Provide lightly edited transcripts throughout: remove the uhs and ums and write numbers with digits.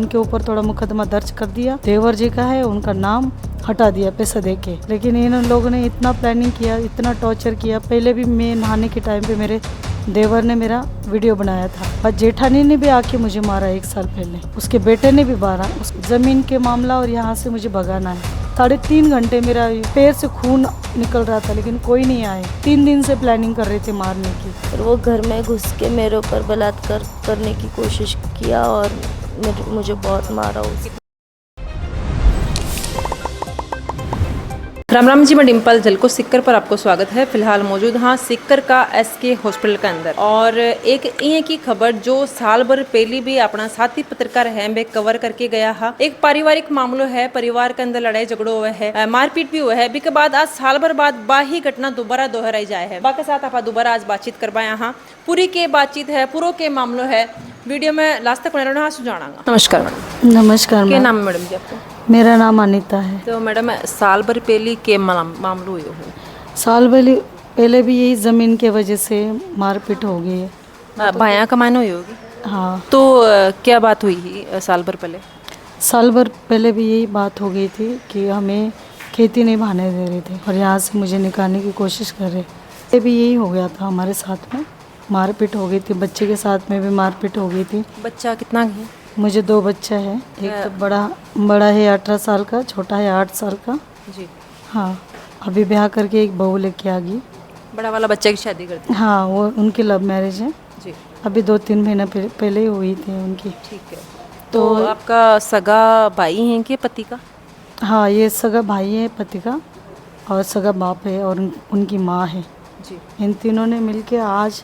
उनके ऊपर थोड़ा मुकदमा दर्ज कर दिया। देवर जी का है, उनका नाम हटा दिया पैसा दे के। लेकिन इन लोगों ने इतना प्लानिंग किया, इतना टॉर्चर किया। पहले भी मैं नहाने के टाइम पे मेरे देवर ने मेरा वीडियो बनाया था और जेठानी ने भी आके मुझे मारा 1 साल पहले। उसके बेटे ने भी मारा। उस जमीन के मामला और यहाँ से मुझे भगाना है। 3.5 घंटे मेरा पैर से खून निकल रहा था लेकिन कोई नहीं आए। 3 दिन से प्लानिंग कर रहे थे मारने की। और वो घर में घुस के मेरे ऊपर बलात्कार करने की कोशिश किया और मुझे बहुत मारा। उसने राम राम जी, मैं डिम्पल जलको सिक्कर पर आपको स्वागत है। फिलहाल मौजूद हाँ सिक्कर का SK हॉस्पिटल के अंदर और एक ये की खबर जो साल भर पहले भी अपना साथी पत्रकार है वे कवर करके गया है। एक पारिवारिक मामलो है, परिवार के अंदर लड़ाई झगड़ो हुआ है, मारपीट भी हुआ है। बीके बाद आज साल भर बाद बाही घटना दोबारा दोहराई जाए है। बाकी साथ आप दोबारा आज बातचीत करवाया हाँ पूरी के बातचीत है, पूरो के मामलो है। वीडियो में लास्ट तक बने रहना सुझाना। नमस्कार मैडम। नमस्कार। क्या नाम है मैडम जी आपका? मेरा नाम अनीता है। तो मैडम साल भर पहले के मामलो हुए हो? साल पहले भी यही ज़मीन के वजह से मारपीट हो गई है। भाया कमाने हुई होगी। हाँ। तो क्या बात हुई ही साल भर पहले? साल भर पहले भी यही बात हो गई थी कि हमें खेती नहीं भाने दे रहे थे और यहाँ से मुझे निकालने की कोशिश कर रहे। ये भी यही हो गया था, हमारे साथ में मारपीट हो गई थी। बच्चे के साथ में भी मारपीट हो गई थी। बच्चा कितना है? मुझे 2 बच्चा है। एक तो बड़ा है 18 साल का, छोटा है 8 साल का जी। हाँ, अभी ब्याह करके एक बहू लेके आ गई। बड़ा वाला बच्चे की शादी करती? हाँ, वो उनकी लव मैरिज है जी। अभी 2-3 महीना पहले ही हुई थी उनकी। ठीक है। तो आपका सगा भाई है कि पति का? हाँ, ये सगा भाई है पति का और सगा बाप है और उनकी माँ है जी। इन तीनों ने मिलके आज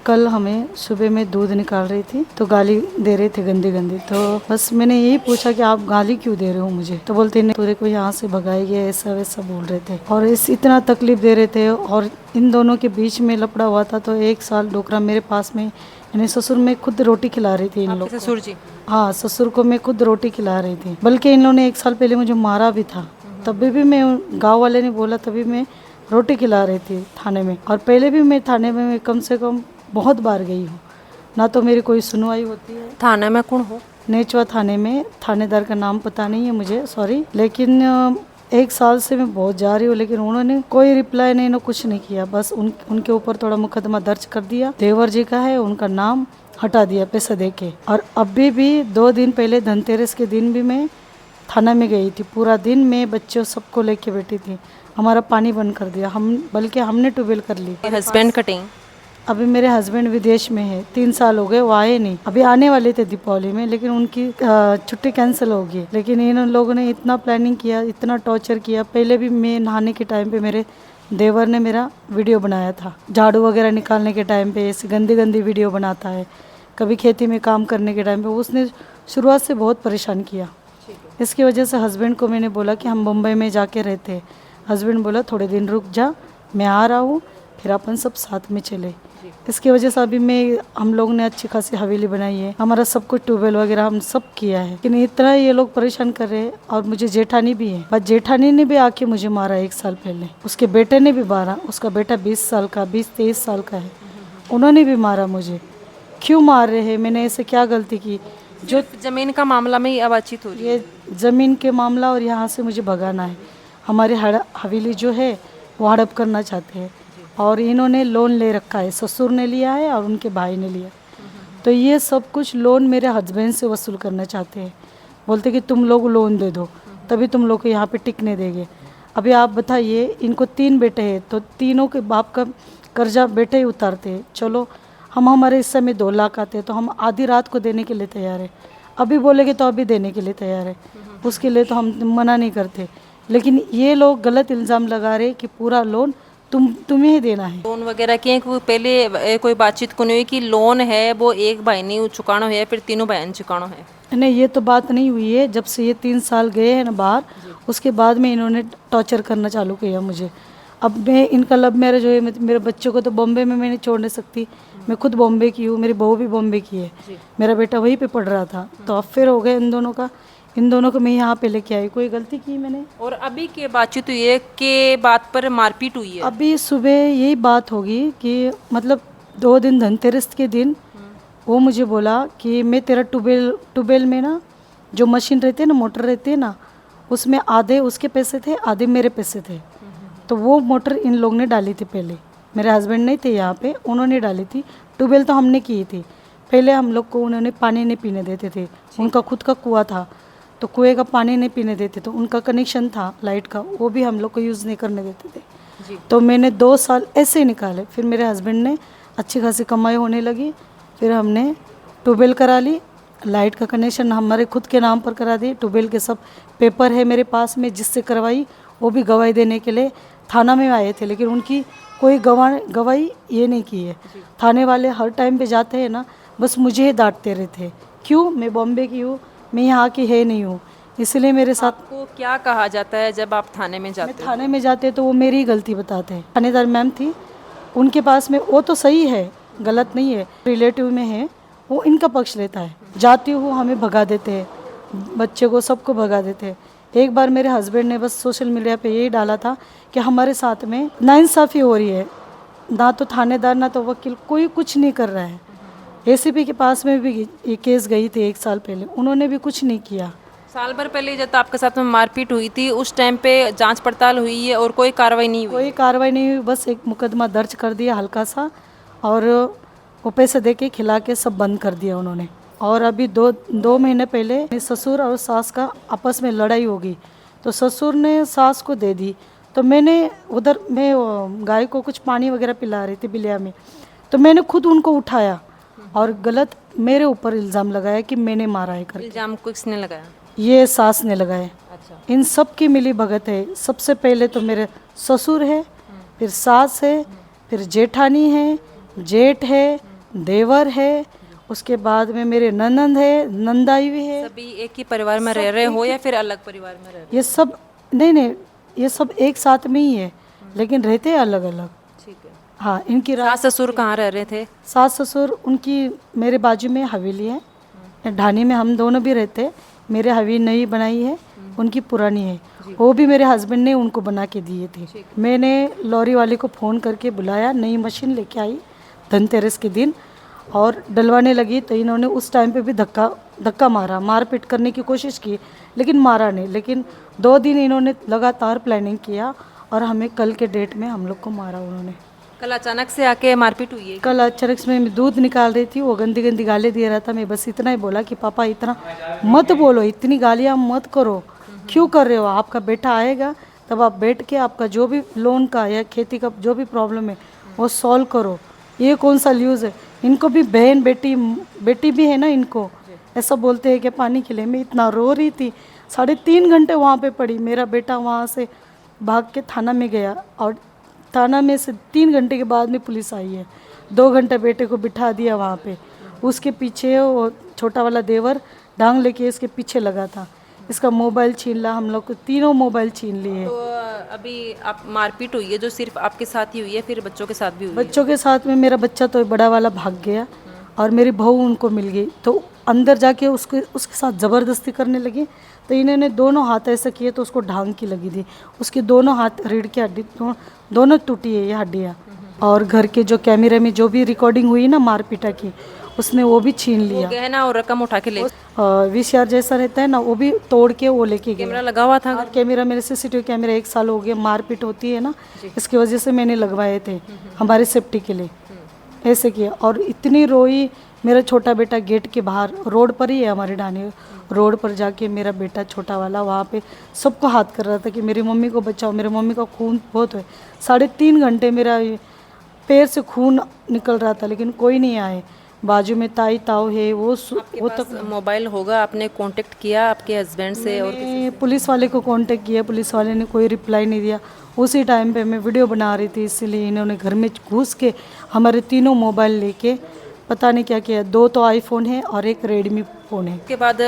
कल हमें सुबह में दूध निकाल रही थी तो गाली दे रहे थे गंदी गंदी। तो बस मैंने यही पूछा कि आप गाली क्यों दे रहे हो मुझे? तो बोलते नहीं, तेरे को यहाँ से भगाएंगे, ऐसा वैसा बोल रहे थे और इतना तकलीफ दे रहे थे। और इन दोनों के बीच में लपड़ा हुआ था। तो 1 साल डोकरा मेरे पास में, यानी ससुर में खुद रोटी खिला रही थी इन लोग। ससुर जी? हाँ, ससुर को मैं खुद रोटी खिला रही थी। बल्कि इन लोगों ने 1 साल पहले मुझे मारा भी था। तभी भी मैं, गाँव वाले ने बोला, तभी मैं रोटी खिला रही थी थाने में। और पहले भी मैं थाने में मैं कम से कम बहुत बार गई हूँ, ना तो मेरी कोई सुनवाई होती है। थाने में कौन हो? नेचवा थाने में, थानेदार का नाम पता नहीं है मुझे, सॉरी। लेकिन 1 साल से मैं बहुत जा रही हूँ लेकिन उन्होंने कोई रिप्लाई नहीं, कुछ नहीं किया। बस उनके ऊपर थोड़ा मुकदमा दर्ज कर दिया। देवर जी का है, उनका नाम हटा दिया पैसा दे के। और अभी भी 2 दिन पहले धनतेरस के दिन भी मैं थाना में गई थी। पूरा दिन मैं बच्चों सबको लेके बैठी थी। हमारा पानी बंद कर दिया, बल्कि हमने ट्यूबवेल कर ली। Husband cutting? अभी मेरे हस्बैंड विदेश में है, 3 साल हो गए, वो आए नहीं। अभी आने वाले थे दीपावली में लेकिन उनकी छुट्टी कैंसिल हो गई। लेकिन इन लोगों ने इतना प्लानिंग किया, इतना टॉर्चर किया। पहले भी मैं नहाने के टाइम पे मेरे देवर ने मेरा वीडियो बनाया था। झाड़ू वगैरह निकालने के टाइम पे ऐसी गंदी गंदी वीडियो बनाता है। कभी खेती में काम करने के टाइम पे उसने शुरुआत से बहुत परेशान किया। इसकी वजह से हस्बैंड को मैंने बोला कि हम मुंबई में जाके रहते। हस्बैंड बोला थोड़े दिन रुक जा, मैं आ रहा हूँ, फिर अपन सब साथ में चले। इसकी वजह से अभी हम लोग ने अच्छी खासी हवेली बनाई है, हमारा सब कुछ ट्यूबवेल वगैरह हम सब किया है। लेकिन इतना ये लोग परेशान कर रहे हैं। और मुझे जेठानी भी है, बस जेठानी ने भी आके मुझे मारा 1 साल पहले। उसके बेटे ने भी मारा। उसका बेटा 20 साल का, 20-23 साल का है। उन्होंने भी मारा मुझे। क्यों मार रहे हैं? मैंने ऐसे क्या गलती की? जो जमीन का मामला में ये बातचीत हो रही है? ये ज़मीन के मामला और यहाँ से मुझे भगाना है। हमारी हवेली जो है वो हड़प करना चाहते हैं और इन्होंने लोन ले रखा है। ससुर ने लिया है और उनके भाई ने लिया। तो ये सब कुछ लोन मेरे हस्बैंड से वसूल करना चाहते हैं। बोलते कि तुम लोग लोन दे दो तभी तुम लोग को यहाँ पे टिकने देंगे। अभी आप बताइए, इनको 3 बेटे हैं तो तीनों के बाप का कर्जा बेटे ही उतारते हैं। चलो, हमारे इस समय 2 लाख आते हैं तो हम आधी रात को देने के लिए तैयार है। अभी बोलेंगे तो अभी देने के लिए तैयार है, उसके लिए तो हम मना नहीं करते। लेकिन ये लोग गलत इल्ज़ाम लगा रहे कि पूरा लोन तुम्हें ही देना है। लोन वगैरह की पहले कोई बातचीत को नहीं हुई कि लोन है वो एक भाई ने चुकाना है फिर तीनों बहन चुकाना है? नहीं, ये तो बात नहीं हुई है। जब से ये 3 साल गए हैं ना बाहर, उसके बाद में इन्होंने टॉर्चर करना चालू किया मुझे। अब मैं, इनका लव मैरिज हुई, मेरे बच्चों को तो बॉम्बे में मैं नहीं छोड़ नहीं सकती। मैं खुद बॉम्बे की हूँ, मेरी बहू भी बॉम्बे की है, मेरा बेटा वहीं पे पढ़ रहा था। तो अब फिर हो गए इन दोनों को मैं यहाँ पे लेके आई। कोई गलती की मैंने? और अभी के बातचीत हुई है के बात पर मारपीट हुई है? अभी सुबह यही बात होगी कि मतलब 2 दिन धनतेरस के दिन वो मुझे बोला कि मैं तेरा ट्यूबवेल में ना जो मशीन रहती है ना, मोटर रहती है ना, उसमें आधे उसके पैसे थे, आधे मेरे पैसे थे। तो वो मोटर इन लोग ने डाली थी पहले, मेरे हस्बैंड नहीं थे यहाँ पे, उन्होंने डाली थी। ट्यूबवेल तो हमने की थी। पहले हम लोग को उन्होंने पानी नहीं पीने देते थे, उनका खुद का कुआं था, तो कुएं का पानी नहीं पीने देते, तो उनका कनेक्शन था लाइट का, वो भी हम लोग को यूज़ नहीं करने देते थे। तो मैंने 2 साल ऐसे ही निकाले। फिर मेरे हस्बैंड ने अच्छी खासी कमाई होने लगी, फिर हमने ट्यूबवेल करा ली, लाइट का कनेक्शन हमारे खुद के नाम पर करा दिए। ट्यूबवेल के सब पेपर है मेरे पास में, जिससे करवाई, वो भी गवाही देने के लिए थाना में आए थे, लेकिन उनकी कोई गवाही ये नहीं की है। थाने वाले हर टाइम पे जाते हैं ना, बस मुझे ही डांटते रहते हैं। क्यों? मैं बॉम्बे की हूँ, मैं यहाँ की है नहीं हूँ, इसलिए मेरे साथ। आपको क्या कहा जाता है जब आप थाने में जाते हो? थाने में जाते तो वो मेरी ही गलती बताते हैं। थानेदार मैम थी, उनके पास में, वो तो सही है, गलत नहीं है, रिलेटिव में है, वो इनका पक्ष लेता है। जाती हूँ, हमें भगा देते हैं, बच्चे को सबको भगा देते हैं। एक बार मेरे हस्बैंड ने बस सोशल मीडिया पे यही डाला था कि हमारे साथ में नाइंसाफ़ी हो रही है, ना तो थानेदार ना तो वकील, कोई कुछ नहीं कर रहा है। एसीपी के पास में भी ये केस गई थी 1 साल पहले, उन्होंने भी कुछ नहीं किया। साल भर पहले जब आपके साथ में मारपीट हुई थी, उस टाइम पे जांच पड़ताल हुई है और कोई कार्रवाई नहीं हुई? कोई कार्रवाई नहीं हुई, बस एक मुकदमा दर्ज कर दिया हल्का सा, और वो पैसे दे के खिला के सब बंद कर दिया उन्होंने। और अभी दो महीने पहले ससुर और सास का आपस में लड़ाई हो गई, तो ससुर ने सास को दे दी। तो मैंने उधर, मैं गाय को कुछ पानी वगैरह पिला रही थी बिलिया में, तो मैंने खुद उनको उठाया और गलत मेरे ऊपर इल्ज़ाम लगाया कि मैंने मारा है करके। इल्जाम किसने लगाया? ये सास ने लगाए। अच्छा। इन सब की मिली भगत है। सबसे पहले तो मेरे ससुर है, फिर सास है, फिर जेठानी है, जेठ है, देवर है, उसके बाद में मेरे ननंद है, नंदाई भी है। सभी एक ही परिवार में रह रहे हो या फिर अलग परिवार में रह रहे ये सब नहीं, ये सब एक साथ में ही है, लेकिन रहते हैं अलग अलग। हो? ठीक है। हाँ, इनकी सास ससुर कहाँ रह रहे थे? सास ससुर उनकी मेरे बाजू में हवेली है, ढानी में हम दोनों भी रहते हैं। मेरे हवेली नई बनाई है, उनकी पुरानी है, वो भी मेरे हस्बैंड ने उनको बना के दिए थे। मैंने लॉरी वाले को फ़ोन करके बुलाया, नई मशीन लेके आई धनतेरस के दिन, और डलवाने लगी, तो इन्होंने उस टाइम पे भी धक्का मारा, मारपीट करने की कोशिश की, लेकिन मारा नहीं। लेकिन 2 दिन इन्होंने लगातार प्लानिंग किया, और हमें कल के डेट में हम लोग को मारा उन्होंने। कल अचानक से आके मारपीट हुई है? कल अचानक में मैं दूध निकाल रही थी, वो गंदी गंदी गाली दे रहा था। मैं बस इतना ही बोला कि पापा इतना मत बोलो, इतनी गालियाँ मत करो, क्यों कर रहे हो? आपका बेटा आएगा तब आप बैठ के आपका जो भी लोन का या खेती का जो भी प्रॉब्लम है वो सॉल्व करो। ये कौन सा न्यूज़ है? इनको भी बहन बेटी भी है ना, इनको ऐसा बोलते हैं कि पानी के लिए। मैं इतना रो रही थी, 3.5 घंटे वहाँ पे पड़ी। मेरा बेटा वहाँ से भाग के थाना में गया, और थाना में से 3 घंटे के बाद में पुलिस आई है। 2 घंटे बेटे को बिठा दिया वहाँ पे। उसके पीछे वो छोटा वाला देवर डांग लेके इसके पीछे लगा था, इसका मोबाइल छीन लिया, हम लोग को तीनों मोबाइल छीन लिए। तो अभी आप मारपीट हुई है जो सिर्फ आपके साथ ही हुई है, फिर बच्चों के साथ भी हुई है? बच्चों के साथ में मेरा बच्चा तो बड़ा वाला भाग गया, और मेरी बहू उनको मिल गई, तो अंदर जाके उसके साथ ज़बरदस्ती करने लगी। तो इन्होंने दोनों हाथ ऐसे किए, तो उसको ढांग की लगी थी, उसकी दोनों हाथ रीढ़ की हड्डी दोनों टूटी है ये हड्डियाँ। और घर के जो कैमरे में जो भी रिकॉर्डिंग हुई ना मारपीटा की, उसने वो भी छीन लिया। गहना और रकम उठा के ले? VCR जैसा रहता है ना, वो भी तोड़ के वो लेके गया। कैमरा लगा हुआ था? कैमरा मेरे CCTV कैमरा 1 साल हो गया, मारपीट होती है ना, इसकी वजह से मैंने लगवाए थे हमारे सेफ्टी के लिए, ऐसे किया। और इतनी रोई, मेरा छोटा बेटा गेट के बाहर, रोड पर ही है हमारे ढाने, रोड पर जाके मेरा बेटा छोटा वाला वहाँ पे सबको हाथ कर रहा था कि मेरी मम्मी को बचाओ, मेरी मम्मी का खून बहुत है। 3.5 घंटे मेरा पैर से खून निकल रहा था, लेकिन कोई नहीं आए। बाजू में ताई ताऊ है, वो तक मोबाइल होगा, आपने कांटेक्ट किया आपके हस्बैंड से? और पुलिस वाले को कांटेक्ट किया, पुलिस वाले ने कोई रिप्लाई नहीं दिया। उसी टाइम पे मैं वीडियो बना रही थी, इसलिए इन्होंने घर में घुस के हमारे तीनों मोबाइल लेके पता नहीं क्या किया। 2 तो आईफोन है और एक रेडमी फ़ोन है। उसके बाद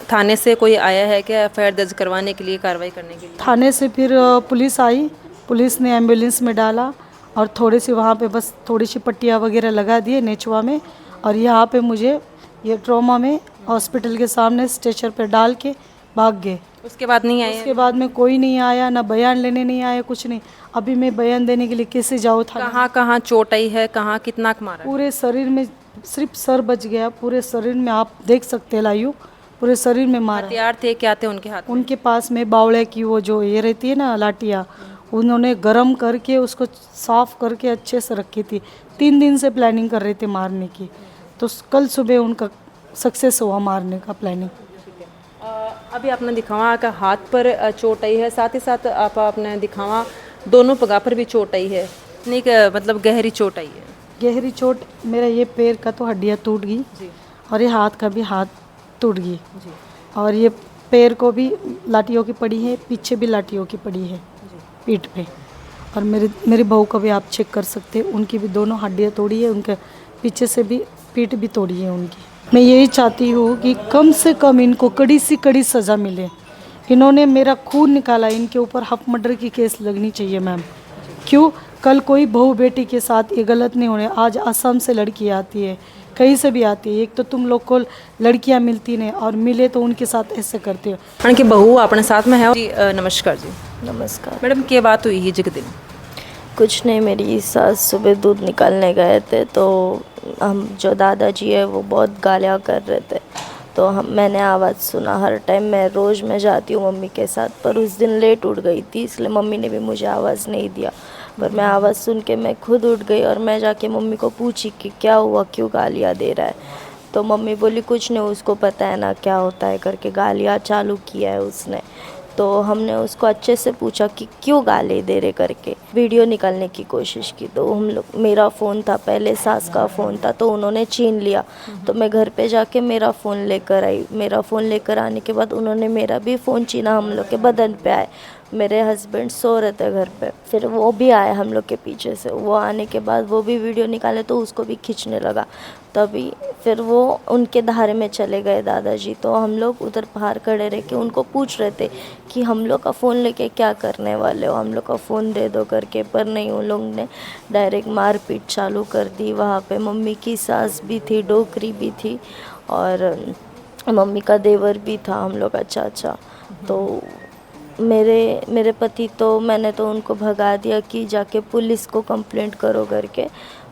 थाने से कोई आया है क्या FIR दर्ज करवाने के लिए, कार्रवाई करने के लिए? थाने से फिर पुलिस आई, पुलिस ने एम्बुलेंस में डाला, और थोड़ी सी वहाँ पे बस थोड़ी सी पट्टियाँ वगैरह लगा दिए नेचवा में, और यहाँ पे मुझे ये ट्रॉमा में हॉस्पिटल के सामने स्ट्रेचर पे डाल के भाग गए। उसके बाद नहीं आए? उसके बाद में कोई नहीं आया, ना बयान लेने नहीं आया, कुछ नहीं। अभी मैं बयान देने के लिए कैसे जाऊँ? था कहाँ कहाँ चोट आई है, कहाँ कितना मारा? पूरे शरीर में, सिर्फ सर बच गया, पूरे शरीर में आप देख सकते हैं लाइव, पूरे शरीर में मारा। हथियार थे, क्या थे उनके हाथ में? उनके पास में बावड़े की वो जो ये रहती है ना लाठियाँ, उन्होंने गरम करके उसको साफ करके अच्छे से रखी थी। 3 दिन से प्लानिंग कर रहे थे मारने की, तो कल सुबह उनका सक्सेस हुआ मारने का प्लानिंग। अभी आपने दिखावा का हाथ पर चोट आई है, साथ ही साथ आपने दिखावा दोनों पगा पर भी चोट आई है, नहीं मतलब गहरी चोट आई है? गहरी चोट, मेरा ये पैर का तो हड्डियाँ टूट गई जी और ये हाथ का भी हाथ टूट गई, जी और ये पैर को भी लाठियों की पड़ी है, पीछे भी लाठियों की पड़ी है पीठ पे। और मेरी बहू को भी आप चेक कर सकते हैं, उनकी भी दोनों हड्डियाँ तोड़ी है, उनके पीछे से भी पीठ भी तोड़ी है उनकी। मैं यही चाहती हूँ कि कम से कम इनको कड़ी से कड़ी सज़ा मिले। इन्होंने मेरा खून निकाला, इनके ऊपर हफ मर्डर की केस लगनी चाहिए मैम। क्यों? कल कोई बहू बेटी के साथ ये गलत नहीं होने। आज असम से लड़की आती है, कहीं से भी आती है, एक तो तुम लोग को लड़कियां मिलती नहीं और मिले तो उनके साथ ऐसे करते हो। उनकी बहू अपने साथ में है जी। नमस्कार जी। नमस्कार। मैडम क्या बात हुई है जग दिन? कुछ नहीं, मेरी सास सुबह दूध निकालने गए थे, तो हम जो दादाजी है वो बहुत गालियाँ कर रहे थे, तो मैंने आवाज़ सुना। हर टाइम मैं रोज़ मैं जाती हूँ मम्मी के साथ, पर उस दिन लेट उठ गई थी, इसलिए मम्मी ने भी मुझे आवाज़ नहीं दिया। पर मैं आवाज़ सुन के मैं खुद उठ गई और मैं जाके मम्मी को पूछी कि क्या हुआ, क्यों गालियाँ दे रहा है। तो मम्मी बोली कुछ नहीं, उसको पता है ना क्या होता है करके गालियाँ चालू किया है उसने। तो हमने उसको अच्छे से पूछा कि क्यों गाली दे रहे करके, वीडियो निकालने की कोशिश की। तो हम लोग, मेरा फ़ोन था पहले, सास का फ़ोन था, तो उन्होंने छीन लिया। तो मैं घर पे जाके मेरा फ़ोन लेकर आई। मेरा फ़ोन लेकर आने के बाद उन्होंने मेरा भी फ़ोन छीना। हम लोग के बदन पे आए। मेरे हस्बैंड सो रहे थे घर पे, फिर वो भी आए हम लोग के पीछे से। वो आने के बाद वो भी वीडियो निकाले तो उसको भी खींचने लगा। तभी फिर वो उनके धारे में चले गए दादाजी। तो हम लोग उधर बाहर खड़े रह के उनको पूछ रहे थे कि हम लोग का फ़ोन लेके क्या करने वाले हो, हम लोग का फ़ोन दे दो करके। पर नहीं, उन लोग ने डायरेक्ट मारपीट चालू कर दी। वहाँ पे मम्मी की सास भी थी, डोकरी भी थी, और मम्मी का देवर भी था हम लोग का चाचा। तो मेरे पति, तो मैंने तो उनको भगा दिया कि जाके पुलिस को कंप्लेंट करो करके।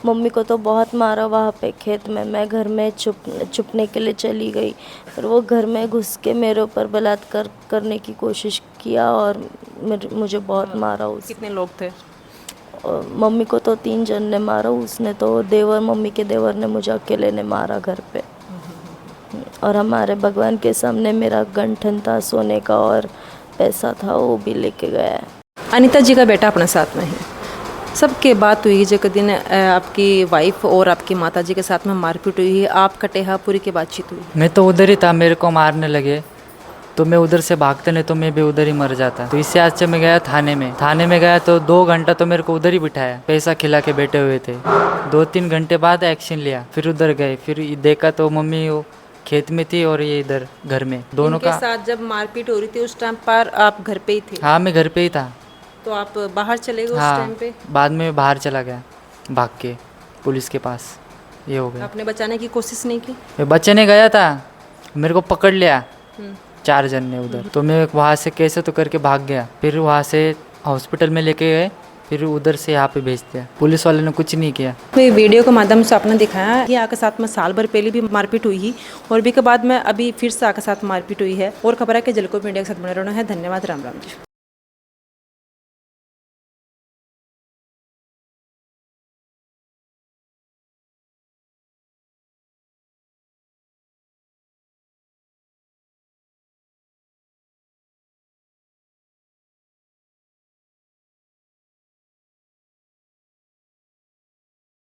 मम्मी को तो बहुत मारा वहाँ पे खेत में। मैं घर में छुपने के लिए चली गई, पर वो घर में घुस के मेरे ऊपर बलात्कार करने की कोशिश किया और मुझे बहुत मारा उसने। कितने लोग थे? और मम्मी को तो 3 जन ने मारा, उसने तो देवर, मम्मी के देवर ने मुझे अकेले ने मारा घर पे। और हमारे भगवान के सामने मेरा गंठन था सोने का और पैसा था, वो भी लेके गया है। अनीता जी का बेटा अपने साथ में है। सबके बात हुई जब दिन आपकी वाइफ और आपकी माता जी के साथ में मारपीट हुई है, आप कटेहा पूरी की बातचीत हुई? मैं तो उधर ही था, मेरे को मारने लगे तो मैं उधर से भागते, नहीं तो मैं भी उधर ही मर जाता। तो इससे आज से मैं गया थाने में गया तो 2 घंटा तो मेरे को उधर ही बिठाया, पैसा खिला के बैठे हुए थे। 2-3 घंटे बाद एक्शन लिया, फिर उधर गए, फिर देखा तो मम्मी वो खेत में थी और ये इधर घर में, दोनों इनके का। साथ जब मारपीट हो रही थी उस टाइम पर आप घर पे ही थे? हाँ, मैं घर पे ही था। तो आप बाहर चले गए उस हाँ, टाइम पे? बाद में बाहर चला गया भाग के पुलिस के पास, ये हो गया। आपने बचाने की कोशिश नहीं की? मैं बचने गया था, मेरे को पकड़ लिया 4 जन ने उधर, तो मैं वहाँ से कैसे तो करके भाग गया। फिर वहाँ से हॉस्पिटल में लेके गए, फिर उधर से यहाँ पे भेज दिया। पुलिस वाले ने कुछ नहीं किया। तो वीडियो के माध्यम से आपने दिखाया कि आके साथ में साल भर पहले भी मारपीट हुई ही, और भी के बाद में अभी फिर से आके साथ मारपीट हुई है। और खबर है कि जलको मीडिया के साथ बने रहना है। धन्यवाद। राम राम जी।